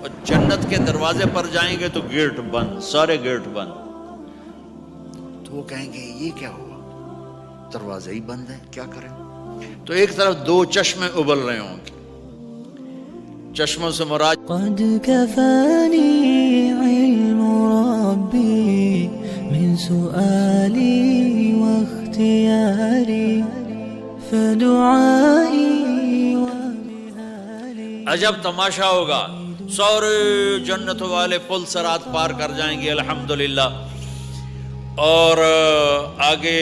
اور جنت کے دروازے پر جائیں گے تو گیٹ بند، سارے گیٹ بند. تو وہ کہیں گے یہ کیا ہوا، دروازے ہی بند ہے، کیا کریں؟ تو ایک طرف دو چشمے ابل رہے ہوں گے. چشموں سے مراد قد كفاني علم ربي من سؤالي واختياري فدعائي وبهالي. عجب تماشا ہوگا، سارے جنت والے پل صراط پار کر جائیں گے الحمدللہ، اور آگے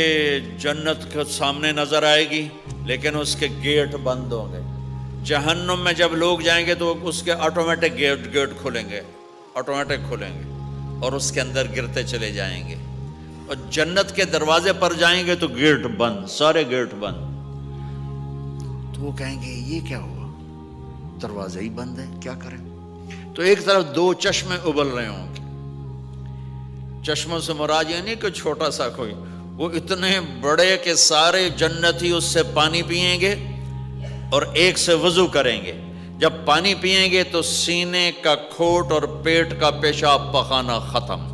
جنت کے سامنے نظر آئے گی لیکن اس کے گیٹ بند ہوں گے. جہنم میں جب لوگ جائیں گے تو اس کے آٹومیٹک گیٹ کھلیں گے، آٹومیٹک کھلیں گے اور اس کے اندر گرتے چلے جائیں گے. اور جنت کے دروازے پر جائیں گے تو گیٹ بند، سارے گیٹ بند. تو وہ کہیں گے یہ کیا ہوا، دروازے ہی بند ہے، کیا کریں؟ تو ایک طرف دو چشمے ابل رہے ہوں گے. چشموں سے مراد یہ نہیں کہ چھوٹا سا کوئی، وہ اتنے بڑے کہ سارے جنتی اس سے پانی پئیں گے اور ایک سے وضو کریں گے. جب پانی پئیں گے تو سینے کا کھوٹ اور پیٹ کا پیشاب پخانہ ختم،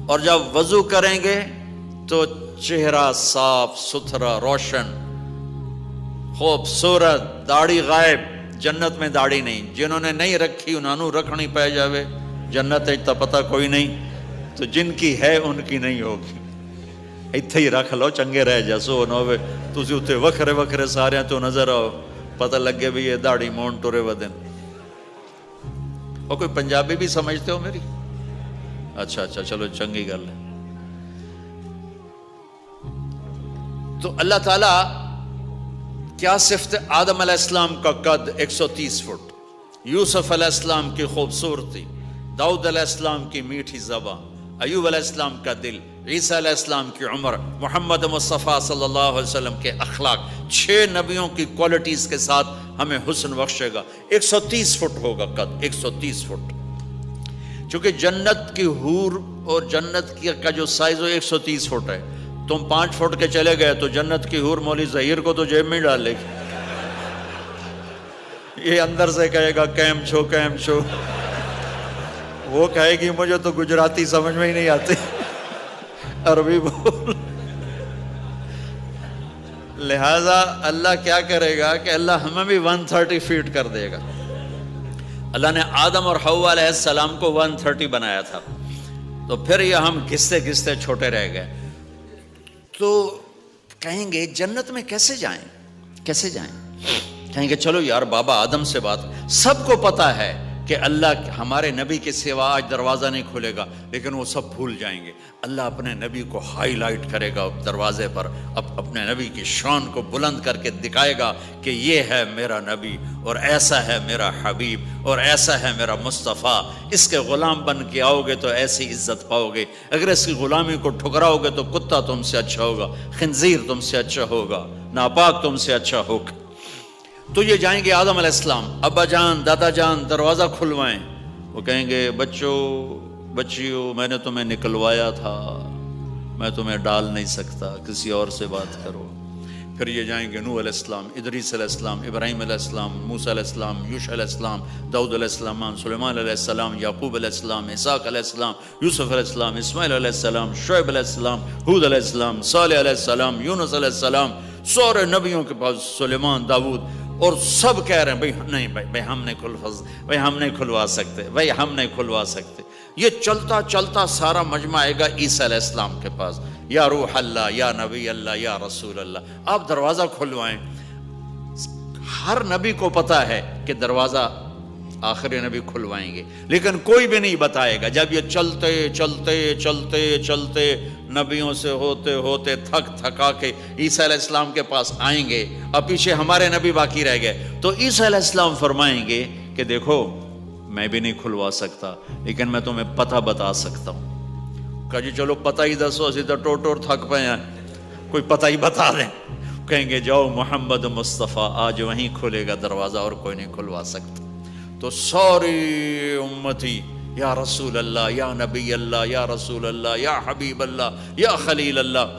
اور جب وضو کریں گے تو چہرہ صاف ستھرا روشن خوبصورت، داڑھی غائب. جنت میں داڑھی نہیں، جنہوں نے نہیں رکھی انہوں نے رکھنی پہ جاوے. جنت تا پتہ کوئی نہیں، تو جن کی ہے ان کی نہیں ہوگی. اتھے ہی رکھ لو چنگے رہ جاسو نہ ہوئے تسی اتھے وکھرے وکھرے سارے تو نظر آؤ، پتہ لگے بھی یہ داڑھی مون ٹورے ودن. اور کوئی پنجابی بھی سمجھتے ہو میری؟ اچھا چلو چنگی گل ہے. تو اللہ تعالیٰ کیا صفت آدم علیہ السلام کا قد 130 فٹ، یوسف علیہ السلام کی خوبصورتی، داؤد علیہ السلام کی میٹھی زبان، ایوب علیہ السلام کا دل، عیسیٰ علیہ السلام کی عمر، محمد مصطفیٰ صلی اللہ علیہ وسلم کے اخلاق، 6 نبیوں کی کوالٹیز کے ساتھ ہمیں حسن بخشے گا. 130 فٹ ہوگا قد، 130 فٹ. چونکہ جنت کی حور اور جنت کا جو سائز ہو 130 فٹ ہے. تم 5 فٹ کے چلے گئے تو جنت کی حور مولی ظہیر کو تو جیب میں ڈال لے گی. یہ اندر سے کہے گا کیم چھو، وہ کہے گی مجھے تو گجراتی سمجھ میں ہی نہیں آتی، عربی بول. لہذا اللہ کیا کرے گا کہ اللہ ہمیں بھی 130 فیٹ کر دے گا. اللہ نے آدم اور حوا علیہ السلام کو 130 بنایا تھا، تو پھر یہ ہم گھستے گھستے چھوٹے رہ گئے. تو کہیں گے جنت میں کیسے جائیں؟ کہیں گے چلو یار بابا آدم سے بات. سب کو پتا ہے کہ اللہ ہمارے نبی کے سوا آج دروازہ نہیں کھلے گا، لیکن وہ سب بھول جائیں گے. اللہ اپنے نبی کو ہائی لائٹ کرے گا دروازے پر، اپنے نبی کی شان کو بلند کر کے دکھائے گا کہ یہ ہے میرا نبی، اور ایسا ہے میرا حبیب، اور ایسا ہے میرا مصطفیٰ. اس کے غلام بن کے آؤ گے تو ایسی عزت پاؤ گے. اگر اس کی غلامی کو ٹھکراؤ گے تو کتا تم سے اچھا ہوگا، خنزیر تم سے اچھا ہوگا، ناپاک تم سے اچھا ہوگا. تو یہ جائیں گے آدم علیہ السلام، ابا جان دادا جان دروازہ کھلوائیں. وہ کہیں گے بچیو میں نے تمہیں نکلوایا تھا، میں تمہیں ڈال نہیں سکتا، کسی اور سے بات کرو. پھر یہ جائیں گے نوح علیہ السلام، ادریس علیہ السلام، ابراہیم علیہ السلام، موسیٰ علیہ السلام، یوشع علیہ السلام، داؤد علیہ السلام، سلیمان علیہ السلام، یعقوب علیہ السلام، اسحاق علیہ السلام، یوسف علیہ السلام، اسماعیل علیہ السلام، شعیب علیہ السلام، ہود علیہ السلام، صالح علیہ السلام، یونس علیہ السلام. سارے نبیوں کے پاس سلیمان، داؤد، اور سب کہہ رہے ہیں بھائی ہم نہیں کھلوا سکتے. یہ چلتا چلتا سارا مجمع آئے گا عیسیٰ علیہ السلام کے پاس. یا روح اللہ، یا نبی اللہ، یا رسول اللہ، آپ دروازہ کھلوائیں. ہر نبی کو پتا ہے کہ دروازہ آخری نبی کھلوائیں گے، لیکن کوئی بھی نہیں بتائے گا. جب یہ چلتے نبیوں سے ہوتے تھکا کے عیسیٰ علیہ السلام کے پاس آئیں گے، اور پیچھے ہمارے نبی باقی رہ گئے، تو عیسیٰ علیہ السلام فرمائیں گے کہ دیکھو میں بھی نہیں کھلوا سکتا، لیکن میں تمہیں پتہ بتا سکتا ہوں. کہا جی چلو پتہ ہی دسو، اسی تو ٹور تھک پے ہیں، کوئی پتہ ہی بتا دیں. کہیں گے جاؤ محمد مصطفیٰ، آج وہیں کھلے گا دروازہ اور کوئی نہیں کھلوا سکتا. تو ساری امتی یا رسول اللہ، یا نبی اللہ، یا رسول اللہ، یا حبیب اللہ، یا خلیل اللہ،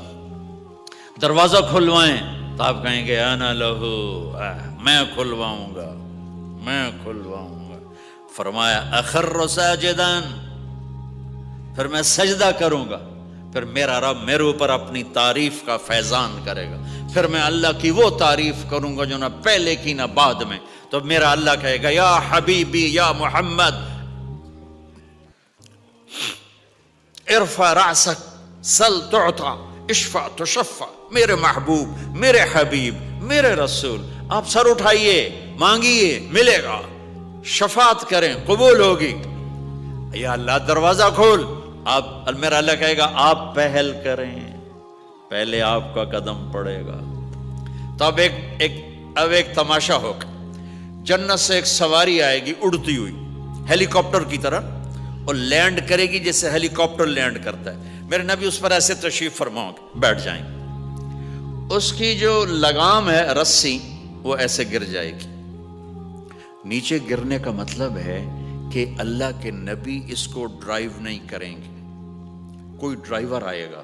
دروازہ کھلوائیں. تو آپ کہیں گے انا لہو، میں کھلواؤں گا. فرمایا اخر ساجدان، پھر میں سجدہ کروں گا، پھر میرا رب میرے اوپر اپنی تعریف کا فیضان کرے گا، پھر میں اللہ کی وہ تعریف کروں گا جو نہ پہلے کی نہ بعد میں. تو میرا اللہ کہے گا یا حبیبی یا محمد ارفع رأسک سل تعطا اشفع تشفع. میرے محبوب، میرے حبیب، میرے رسول، آپ سر اٹھائیے، مانگیے، ملے گا، شفاعت کریں، قبول ہوگی. یا اللہ دروازہ کھول. آپ میرا اللہ کہے گا آپ پہل کریں، پہلے آپ کا قدم پڑے گا. تو اب ایک تماشا ہوگا. جنت سے ایک سواری آئے گی اڑتی ہوئی ہیلی کاپٹر کی طرح، اور لینڈ کرے گی جیسے ہیلی کاپٹر لینڈ کرتا ہے. میرے نبی اس پر ایسے تشریف فرماؤ گے، بیٹھ جائیں گے. اس کی جو لگام ہے رسی وہ ایسے گر جائے گی. نیچے گرنے کا مطلب ہے کہ اللہ کے نبی اس کو ڈرائیو نہیں کریں گے. کوئی ڈرائیور آئے گا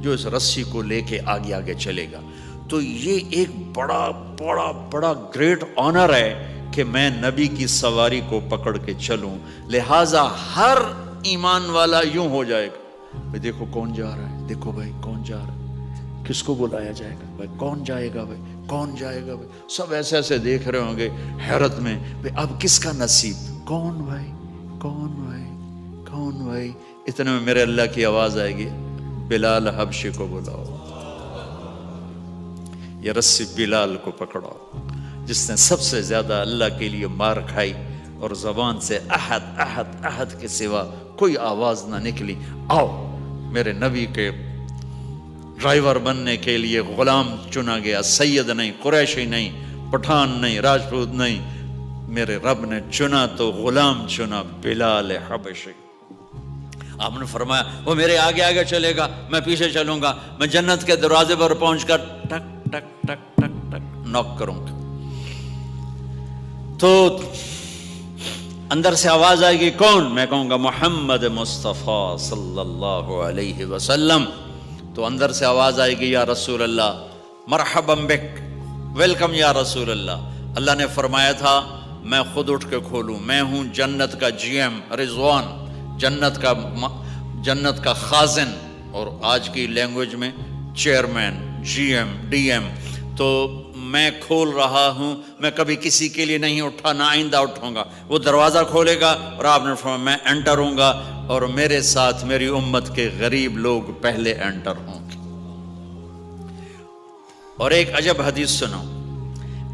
جو اس رسی کو لے کے آگے آگے چلے گا. تو یہ ایک بڑا بڑا بڑا گریٹ آنر ہے کہ میں نبی کی سواری کو پکڑ کے چلوں. لہٰذا ہر ایمان والا یوں ہو جائے گا، بھائی دیکھو کون جا رہا ہے، دیکھو بھائی کون جا رہا ہے، کس کو بلایا جائے گا، بھائی کون جائے گا، بھائی کون جائے گا. بھائی سب ایسے ایسے دیکھ رہے ہوں گے حیرت میں، بھائی اب کس کا نصیب، کون بھائی کون بھائی کون بھائی. اتنے میں میرے اللہ کی آواز آئے گی بلال حبشی کو بلاؤ. یہ رسی بلال کو پکڑاؤ جس نے سب سے زیادہ اللہ کے لیے مار کھائی اور زبان سے احد احد احد کے سوا کوئی آواز نہ نکلی. آؤ میرے نبی کے ڈرائیور بننے کے لیے غلام چنا گیا. سید نہیں، قریشی نہیں، پٹھان نہیں، راجپوت نہیں، میرے رب نے چنا تو غلام چنا، بلال حبشی. آپ نے فرمایا وہ میرے آگے آگے چلے گا، میں پیچھے چلوں گا. میں جنت کے دروازے پر پہنچ کر ٹک ٹک ٹک ٹک ٹک نوک کروں گا. تو اندر سے آواز آئے گی کون؟ میں کہوں گا محمد مصطفیٰ صلی اللہ علیہ وسلم. تو اندر سے آواز آئے گی یا رسول اللہ مرحبا بک، ویلکم یا رسول اللہ. اللہ نے فرمایا تھا میں خود اٹھ کے کھولوں. میں ہوں جنت کا جی ایم رضوان، جنت کا خازن، اور آج کی لینگویج میں chairman, G M, D M. تو میں کھول رہا ہوں. میں کبھی کسی کے لیے نہیں اٹھا، نہ آئندہ اٹھوں گا. وہ دروازہ کھولے گا اور آپ نے فرمایا میں انٹر ہوں گا، اور میرے ساتھ میری امت کے غریب لوگ پہلے انٹر ہوں گے. اور ایک عجب حدیث سنو،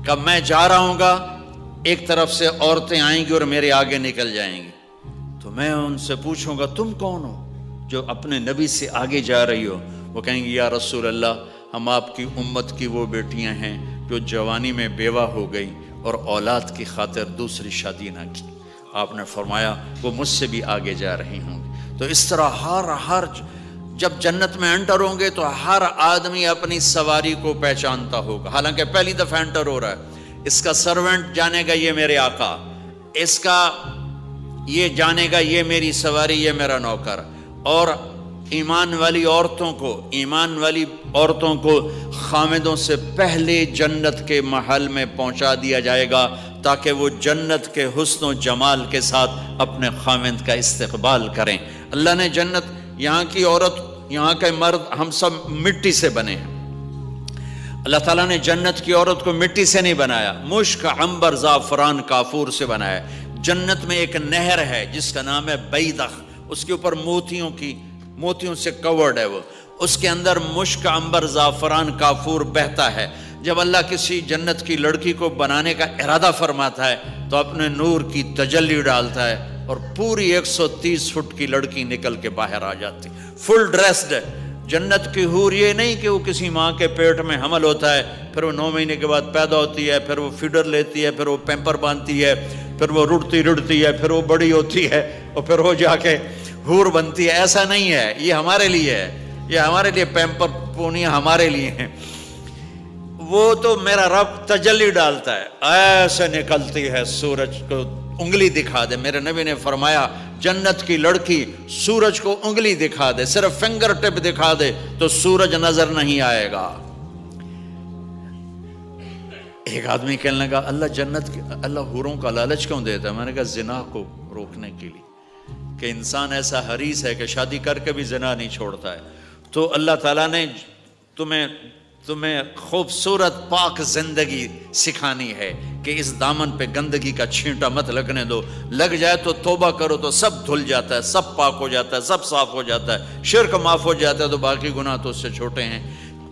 کب میں جا رہا ہوں گا ایک طرف سے عورتیں آئیں گی اور میرے آگے نکل جائیں گی. تو میں ان سے پوچھوں گا تم کون ہو جو اپنے نبی سے آگے جا رہی ہو؟ وہ کہیں گی یا رسول اللہ ہم آپ کی امت کی وہ بیٹیاں ہیں جو جوانی میں بیوہ ہو گئی اور اولاد کی خاطر دوسری شادی نہ کی. آپ نے فرمایا وہ مجھ سے بھی آگے جا رہی ہوں گی. تو اس طرح ہر جب جنت میں انٹر ہوں گے تو ہر آدمی اپنی سواری کو پہچانتا ہوگا. حالانکہ پہلی دفعہ انٹر ہو رہا ہے. اس کا سرونٹ جانے گا یہ میرے آقا، اس کا یہ جانے گا یہ میری سواری، یہ میرا نوکر. اور ایمان والی عورتوں کو خامدوں سے پہلے جنت کے محل میں پہنچا دیا جائے گا تاکہ وہ جنت کے حسن و جمال کے ساتھ اپنے خامد کا استقبال کریں. اللہ نے جنت، یہاں کی عورت، یہاں کے مرد، ہم سب مٹی سے بنے ہیں. اللہ تعالیٰ نے جنت کی عورت کو مٹی سے نہیں بنایا، مشک، عنبر، زعفران، کافور سے بنایا. جنت میں ایک نہر ہے جس کا نام ہے بیدخ، اس کے اوپر موتیوں سے کورڈ ہے. وہ اس کے اندر مشک، عنبر، زعفران، کافور بہتا ہے. جب اللہ کسی جنت کی لڑکی کو بنانے کا ارادہ فرماتا ہے تو اپنے نور کی تجلی ڈالتا ہے اور پوری 130 فٹ کی لڑکی نکل کے باہر آ جاتی، فل ڈریسڈ ہے. جنت کی حور یہ نہیں کہ وہ کسی ماں کے پیٹ میں حمل ہوتا ہے، پھر وہ 9 مہینے کے بعد پیدا ہوتی ہے، پھر وہ فیڈر لیتی ہے، پھر وہ پیمپر باندھتی ہے، پھر وہ رڑتی ہے، پھر وہ بڑی ہوتی ہے اور پھر وہ جا کے حور بنتی ہے. ایسا نہیں ہے، یہ ہمارے لیے ہے، یہ ہمارے لیے پیمپر پونیاں ہمارے لیے ہیں. وہ تو میرا رب تجلی ڈالتا ہے، ایسے نکلتی ہے سورج کو انگلی دکھا دے. میرے نبی نے فرمایا جنت کی لڑکی سورج کو انگلی دکھا دے، صرف فنگر ٹپ دکھا دے تو سورج نظر نہیں آئے گا. ایک آدمی کہنے لگا اللہ حوروں کا لالچ کیوں دیتا ہے؟ میں نے کہا زنا کو روکنے کے لیے، کہ انسان ایسا حریص ہے کہ شادی کر کے بھی زنا نہیں چھوڑتا ہے، تو اللہ تعالیٰ نے تمہیں خوبصورت پاک زندگی سکھانی ہے کہ اس دامن پہ گندگی کا چھینٹا مت لگنے دو، لگ جائے تو توبہ کرو تو سب دھل جاتا ہے، سب پاک ہو جاتا ہے، سب صاف ہو جاتا ہے، شرک معاف ہو جاتا ہے، تو باقی گناہ تو اس سے چھوٹے ہیں۔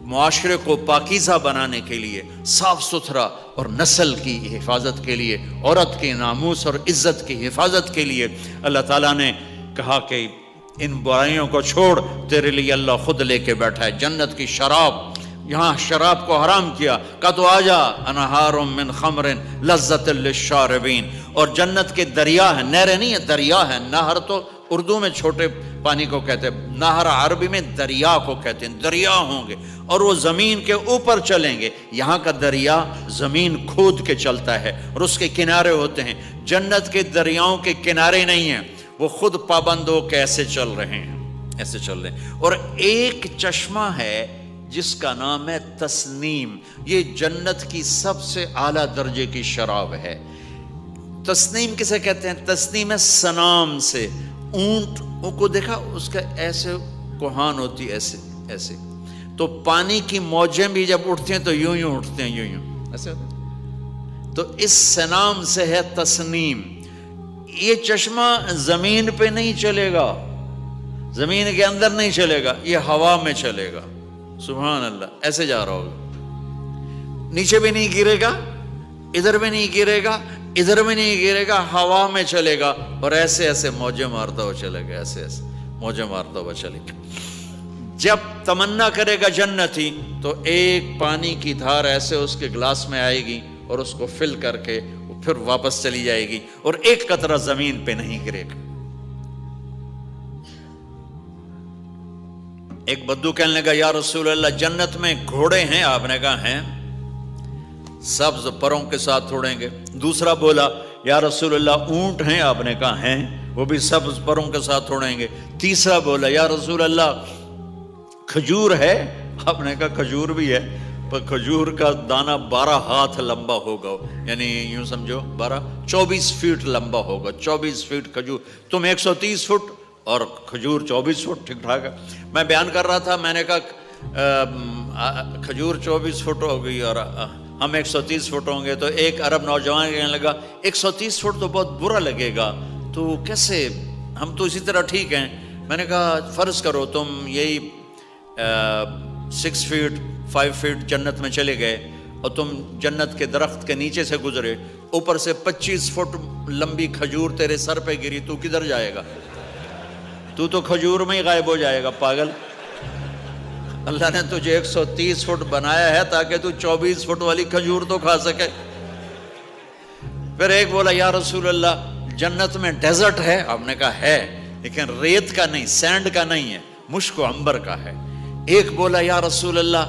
معاشرے کو پاکیزہ بنانے کے لیے، صاف ستھرا اور نسل کی حفاظت کے لیے، عورت کے ناموس اور عزت کی حفاظت کے لیے اللہ تعالیٰ نے کہا کہ ان برائیوں کو چھوڑ، تیرے لیے اللہ خود لے کے بیٹھا ہے جنت کی شراب۔ یہاں شراب کو حرام کیا، کہا تو آجا انہار من خمر لذت للشاربین، اور جنت کے دریا ہیں، نہریں نہیں ہے، دریا ہے۔ نہر تو اردو میں چھوٹے پانی کو کہتے ہیں، نہر عربی میں دریا کو کہتے ہیں، دریا ہوں گے اور وہ زمین کے اوپر چلیں گے۔ یہاں کا دریا زمین کھود کے چلتا ہے اور اس کے کنارے ہوتے ہیں۔ جنت کے دریاؤں کے کنارے نہیں ہیں، وہ خود پابند ہو کے ایسے چل رہے ہیں، ایسے چل رہے ہیں۔ اور ایک چشمہ ہے جس کا نام ہے تسنیم، یہ جنت کی سب سے اعلیٰ درجے کی شراب ہے۔ تسنیم کسے کہتے ہیں؟ تسنیم ہے سنام سے، اونٹ کو دیکھا اس کا ایسے کوہان ہوتی ایسے ایسے، تو پانی کی موجیں بھی جب اٹھتی ہیں تو یوں یوں اٹھتے ہیں، یوں یوں ایسے ہوتے ہیں۔ تو اس سنام سے ہے تسنیم۔ یہ چشمہ زمین پہ نہیں چلے گا، زمین کے اندر نہیں چلے گا، یہ ہوا میں چلے گا۔ سبحان اللہ، ایسے جا رہا ہوگا، نیچے بھی نہیں گرے گا، ادھر بھی نہیں گرے گا، ادھر بھی نہیں گرے گا، ہوا میں چلے گا اور ایسے ایسے موجیں مارتا ہوا چلے گا، ایسے ایسے موجیں مارتا ہوا چلے گا۔ جب تمنا کرے گا جنتی تو ایک پانی کی دھار ایسے اس کے گلاس میں آئے گی اور اس کو فل کر کے وہ پھر واپس چلی جائے گی اور ایک قطرہ زمین پہ نہیں گرے گا۔ ایک بدو کہنے لگا یا رسول اللہ جنت میں گھوڑے ہیں؟ آپ نے کہا ہیں، سبز پروں کے ساتھ اڑیں گے۔ دوسرا بولا یا رسول اللہ اونٹ ہیں؟ آپ نے کہا ہیں، وہ بھی سبز پروں کے ساتھ اڑیں گے۔ تیسرا بولا یا رسول اللہ کھجور ہے؟ آپ نے کہا کھجور بھی ہے، پر کھجور کا دانہ 12 ہاتھ لمبا ہوگا، یعنی یوں سمجھو 24 فٹ لمبا ہوگا، 24 فٹ کھجور، تم 130 فٹ اور کھجور 24 فٹ، ٹھیک ٹھاک ہے۔ میں بیان کر رہا تھا، میں نے کہا کھجور 24 فٹ ہو گئی اور ہم 130 فٹ ہوں گے، تو ایک عرب نوجوان کہنے لگا 130 فٹ تو بہت برا لگے گا، تو کیسے، ہم تو اسی طرح ٹھیک ہیں۔ میں نے کہا فرض کرو تم یہی 6 فٹ 5 فٹ جنت میں چلے گئے اور تم جنت کے درخت کے نیچے سے گزرے، اوپر سے 25 فٹ لمبی کھجور تیرے سر پہ گری، تو کدھر جائے گا؟ تو کھجور میں ہی غائب ہو جائے گا، پاگل۔ اللہ نے تجھے 130 فٹ بنایا ہے تاکہ تو 24 فٹ والی کھجور تو کھا سکے۔ پھر ایک بولا یا رسول اللہ جنت میں ڈیزرٹ ہے؟ آپ نے کہا ہے، لیکن ریت کا نہیں، سینڈ کا نہیں ہے، مشک و عنبر کا ہے۔ ایک بولا یا رسول اللہ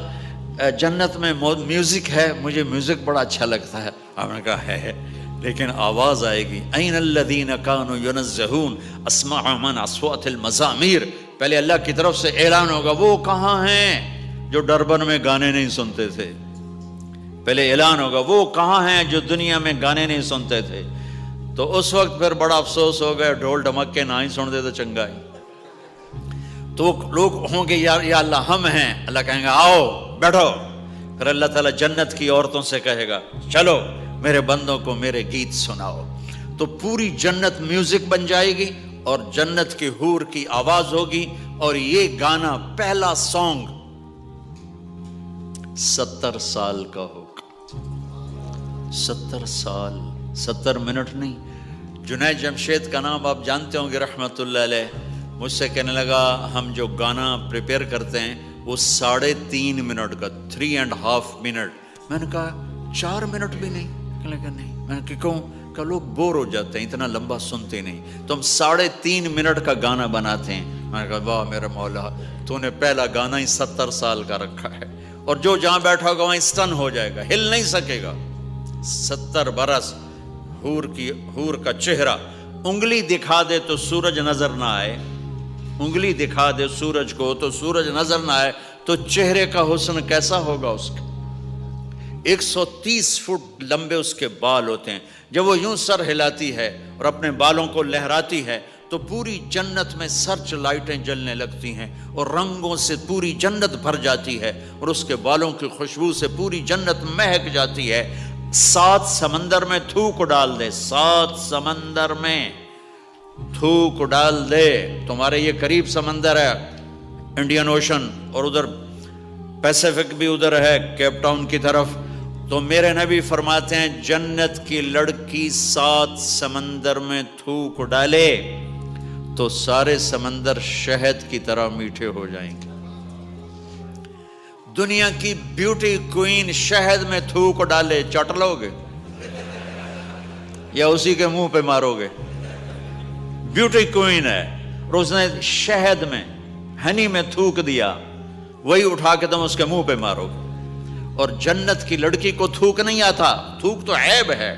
جنت میں میوزک ہے؟ مجھے میوزک بڑا اچھا لگتا ہے۔ آپ نے کہا ہے، لیکن آواز آئے گی این الذین کانوا ینزہون اسمع من اصوات المزامیر، پہلے اللہ کی طرف سے اعلان ہوگا وہ کہاں ہیں جو ڈربن میں گانے نہیں سنتے تھے، پہلے اعلان ہوگا وہ کہاں ہیں جو دنیا میں گانے نہیں سنتے تھے۔ تو اس وقت پھر بڑا افسوس ہو گیا، ڈھول ڈھمک کے نہ ہی سن دے تو چنگا ہی۔ تو لوگ ہوں گے یا اللہ ہم ہیں، اللہ کہیں گا آؤ بیٹھو، پھر اللہ تعالیٰ جنت کی عورتوں سے کہے گا چلو میرے بندوں کو میرے گیت سناؤ، تو پوری جنت میوزک بن جائے گی اور جنت کی حور کی آواز ہوگی، اور یہ گانا پہلا سانگ 70 سال کا ہوگا۔ 70 سال، 70 منٹ نہیں۔ جنید جمشید کا نام آپ جانتے ہوں گے رحمت اللہ علیہ، مجھ سے کہنے لگا ہم جو گانا پریپیئر کرتے ہیں وہ 3.5 منٹ کا، 3.5 منٹ۔ میں نے کہا 4 منٹ بھی نہیں؟ کہنے لگا نہیں۔ میں نے کہا کیوں؟ کہ لوگ بور ہو جاتے ہیں، اتنا لمبا سنتے نہیں، تو ہم 3.5 منٹ کا گانا بناتے ہیں۔ میں نے کہا واہ میرا مولا، تو نے پہلا گانا ہی 70 سال کا رکھا ہے، اور جو جہاں بیٹھا ہوگا وہیں اسٹن ہو جائے گا، ہل نہیں سکے گا۔ 70 برس حور کا چہرہ، انگلی دکھا دے تو سورج نظر نہ آئے، انگلی دکھا دے سورج کو تو سورج نظر نہ آئے، تو چہرے کا حسن کیسا ہوگا اس کا؟ 130 فٹ لمبے اس کے بال ہوتے ہیں. جب وہ یوں سر ہلاتی ہے اور اپنے بالوں کو لہراتی ہے تو پوری جنت میں سرچ لائٹیں جلنے لگتی ہیں اور رنگوں سے پوری جنت بھر جاتی ہے اور اس کے بالوں کی خوشبو سے پوری جنت مہک جاتی ہے. 7 سمندر میں تھوک ڈال دے، 7 سمندر میں تھوک ڈال دے. تمہارے یہ قریب سمندر ہے انڈین اوشن، اور ادھر پیسیفک بھی ادھر ہے کیپ ٹاؤن کی طرف. تو میرے نبی فرماتے ہیں جنت کی لڑکی 7 سمندر میں تھوک ڈالے تو سارے سمندر شہد کی طرح میٹھے ہو جائیں گے. دنیا کی بیوٹی کوئین شہد میں تھوک ڈالے، چٹ لو گے یا اسی کے منہ پہ مارو گے؟ بیوٹی کوئین ہے اور اس نے شہد میں ہنی میں تھوک دیا، وہی اٹھا کے تم اس کے منہ پہ مارو گے. اور جنت کی لڑکی کو تھوک نہیں آتا، تھوک تو عیب ہے.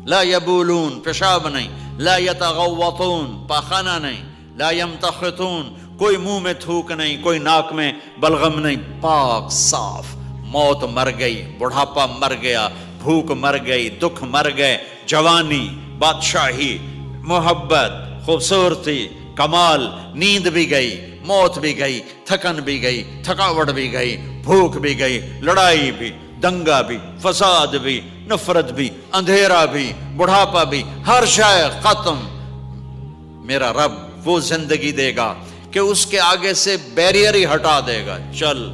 لا یبولون، پیشاب نہیں، لا یتغوطون، پاخانہ نہیں، لا یمتخطون، کوئی منہ میں تھوک نہیں، کوئی ناک میں بلغم نہیں، پاک صاف. موت مر گئی، بڑھاپا مر گیا، بھوک مر گئی، دکھ مر گئے، جوانی، بادشاہی، محبت، خوبصورتی، کمال، نیند بھی گئی، موت بھی گئی، تھکن بھی گئی، تھکاوٹ بھی گئی، بھوک بھی گئی، لڑائی بھی، دنگا بھی، فساد بھی، نفرت بھی، اندھیرا بھی، بڑھاپا بھی، ہر شے ختم. میرا رب وہ زندگی دے گا کہ اس کے آگے سے بیریئر ہی ہٹا دے گا. چل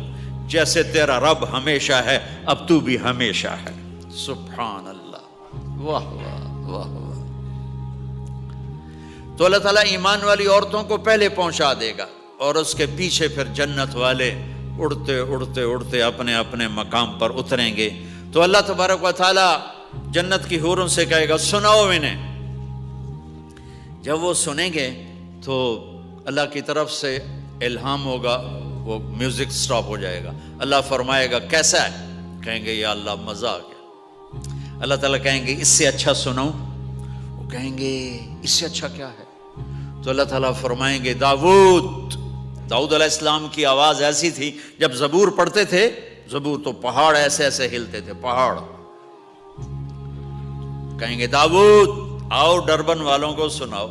جیسے تیرا رب ہمیشہ ہے اب تو بھی ہمیشہ ہے. سبحان اللہ، واہ واہ واہ واہ. تو اللہ تعالیٰ ایمان والی عورتوں کو پہلے پہنچا دے گا اور اس کے پیچھے پھر جنت والے اڑتے اڑتے اڑتے اپنے اپنے مقام پر اتریں گے. تو اللہ تبارک و تعالیٰ جنت کی حوروں سے کہے گا سناؤ انہیں. جب وہ سنیں گے تو اللہ کی طرف سے الہام ہوگا، وہ میوزک سٹاپ ہو جائے گا. اللہ فرمائے گا کیسا ہے؟ کہیں گے یا اللہ مزہ آ گیا. اللہ تعالیٰ کہیں گے اس سے اچھا سناؤں؟ وہ کہیں گے اس سے اچھا کیا ہے؟ تو اللہ تعالیٰ فرمائیں گے داؤد علیہ السلام کی آواز ایسی تھی جب زبور پڑھتے تھے، زبور تو پہاڑ ایسے ایسے ہلتے تھے، پہاڑ. کہیں گے داؤد آؤ ڈربن والوں کو سناؤ.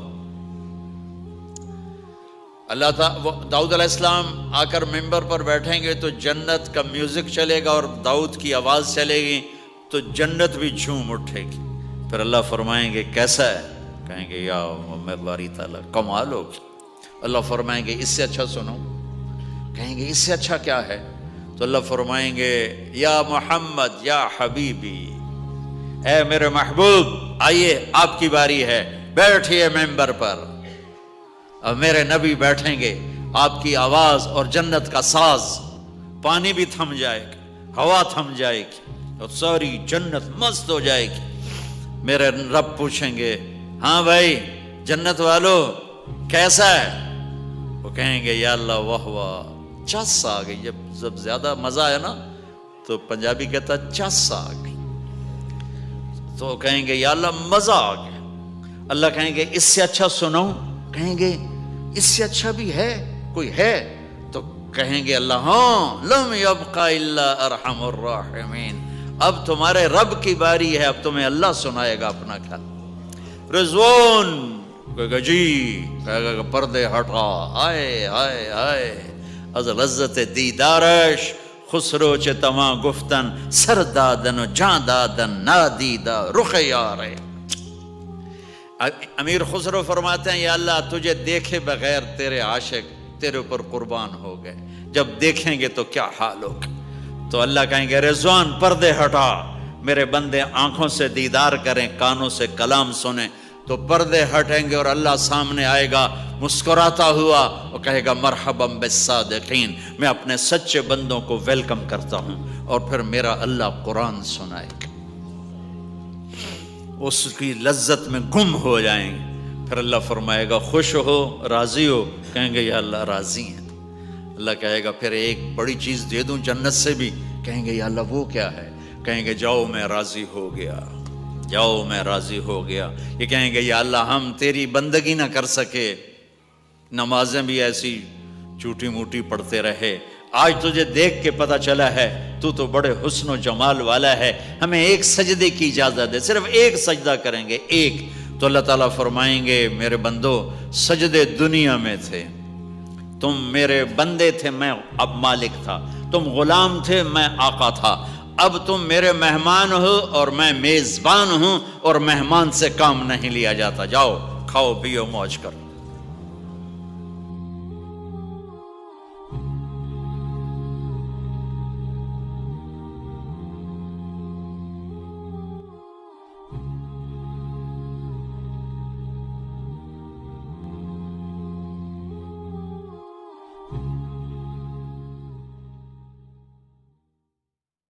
اللہ تعالیٰ داؤد علیہ السلام آ کر ممبر پر بیٹھیں گے تو جنت کا میوزک چلے گا اور داؤد کی آواز چلے گی تو جنت بھی جھوم اٹھے گی. پھر اللہ فرمائیں گے کیسا ہے؟ کہیں گے یا باری تعالیٰ کمال ہوگی. اللہ فرمائیں گے اس سے اچھا سنو. کہیں گے اس سے اچھا کیا ہے؟ تو اللہ فرمائیں گے یا محمد یا حبیبی، اے میرے محبوب آئیے آپ کی باری ہے، بیٹھیے ممبر پر. اب میرے نبی بیٹھیں گے، آپ کی آواز اور جنت کا ساز، پانی بھی تھم جائے گا، ہوا تھم جائے گی اور ساری جنت مست ہو جائے گی. میرے رب پوچھیں گے ہاں بھائی جنت والو کیسا ہے؟ وہ کہیں گے یا اللہ واہ واہ چس آ گئی. جب زیادہ مزہ ہے نا تو پنجابی کہتا چس آ گئی. تو کہیں گے یا اللہ مزہ آ گیا. اللہ کہیں گے اس سے اچھا سناؤں؟ کہیں گے اس سے اچھا بھی ہے، کوئی ہے؟ تو کہیں گے اللہ ہاں لم یبقى الا ارحم الراحمین، اب تمہارے رب کی باری ہے، اب تمہیں اللہ سنائے گا اپنا کل. رضوان کہے گا جی، کہے گا پردے ہٹا، آئے آئے آئے از لذت دیدارش خسرو چه تما گفتن سر دادن و جان دادن نادیدہ رخ یارے. امیر خسرو فرماتے ہیں یا اللہ تجھے دیکھے بغیر تیرے عاشق تیرے اوپر قربان ہو گئے، جب دیکھیں گے تو کیا حال ہوگا. تو اللہ کہیں گے رضوان پردے ہٹا، میرے بندے آنکھوں سے دیدار کریں، کانوں سے کلام سنیں. تو پردے ہٹیں گے اور اللہ سامنے آئے گا مسکراتا ہوا اور کہے گا مرحبا بالصادقین، میں اپنے سچے بندوں کو ویلکم کرتا ہوں. اور پھر میرا اللہ قرآن سنائے گا، اس کی لذت میں گم ہو جائیں گے. پھر اللہ فرمائے گا خوش ہو، راضی ہو؟ کہیں گے یا اللہ راضی ہیں. اللہ کہے گا پھر ایک بڑی چیز دے دوں جنت سے بھی؟ کہیں گے یا اللہ وہ کیا ہے؟ کہیں گے جاؤ میں راضی ہو گیا، جاؤ میں راضی ہو گیا. یہ کہیں گے یا اللہ ہم تیری بندگی نہ کر سکے، نمازیں بھی ایسی چوٹی موٹی پڑھتے رہے، آج تجھے دیکھ کے پتہ چلا ہے تو تو بڑے حسن و جمال والا ہے، ہمیں ایک سجدے کی اجازت دے، صرف ایک سجدہ کریں گے، ایک۔ تو اللہ تعالیٰ فرمائیں گے میرے بندو سجدے دنیا میں تھے، تم میرے بندے تھے، میں اب مالک تھا، تم غلام تھے، میں آقا تھا، اب تم میرے مہمان ہو اور میں میزبان ہوں، اور مہمان سے کام نہیں لیا جاتا، جاؤ کھاؤ پیو موج کرو۔